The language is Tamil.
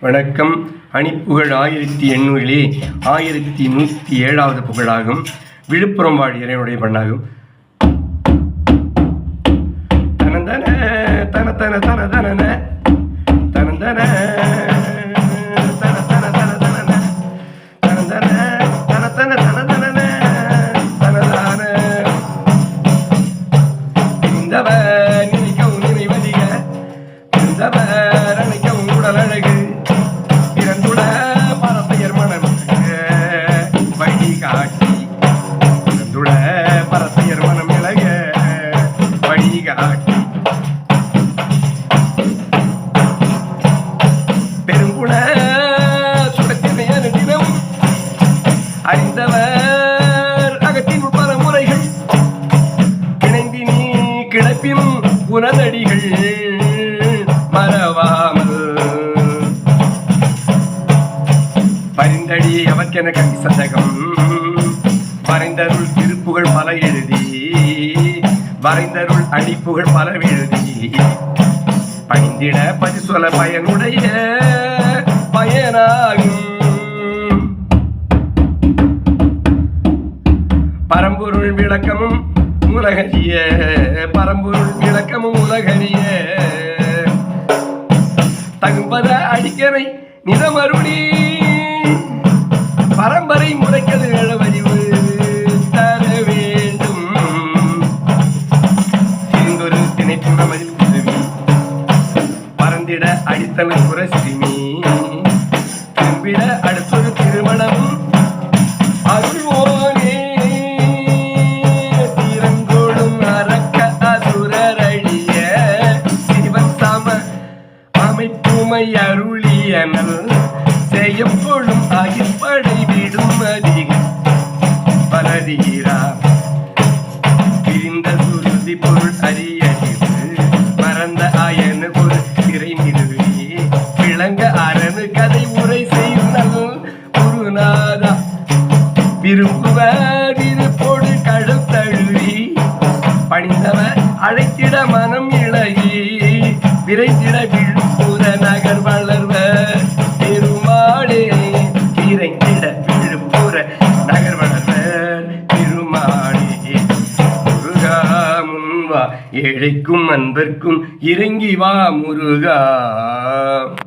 வணக்கம். அணிப்புகழ் 1800 1107வது புகழாகும். விழுப்புரம் வாழ் இறைவனுடைய பண்ணாகும். தனந்தன தனத்தன தனதன தனந்தன தனத்தன தனதன தனந்தன தனத்தன தனதன தனதான இந்தவர் நினைக்கவும் நினைவதிக இந்தவர் அணைக்கவும் உடல் அழகு இறந்துட பரப்பையர் மனம் வழி காட்டி இறந்துட பரப்பையர் மனம் இழக வழி காட்டி பெருங்குண சுடத்தினையான தினம் அறிந்தவர் அகத்தின் பல முறைகள் இணைந்தினி கிளப்பின் உனதடிகள் மறவாமல் பரிந்தடி அவர்க்கென கவி சதகம் வரைந்தருள் திருப்புகழ் பல எழுதி வரைந்தருள் அணிப்புகழ் பல எழுதி பணிந்திட பரிசொல பயனுடைய பயனாகும் பரம்பொருள் விளக்கமும் உலகறிய பரம்பொருள் விளக்கமும் உலகறிய தகும்பத அடிக்கரை நிலமருளி பரம்பரை முறைக்கது இளவறிவு தர வேண்டும் இருந்தொரு திணைப்புணமதில் உதவி பறந்திட அடித்தன புரசிமி திரும்பிட அடுத்தொரு திருமணம் அருள்வோனே தீரங்கோடும் அரக்க அசுரரழிய சிவன் சம அமைப்புமை அருளியனல் செய்யப்பொழும் அகிப்படை விடும் அதிக பலதீரா பிரிந்த சுருதி பொருள் அறியறிவு மறந்த ஆயனு ஒரு திரை நிறுவி விளங்க அரணு கதை உரை செய்தல் குருநாதா விரும்புவர் இருப்போடு கழுத்தழுவி பணிந்தவர் அழைத்திட மனம் இழகி விரைந்திட விழுப்புற நகர் வளர்வர் பெருமாளே இறைந்திட விழுப்புற நகர் வளர்வர் பெருமாளே முருகா முன்வா ஏழைக்கும் அன்பர்க்கும் இறங்கி வா முருகா.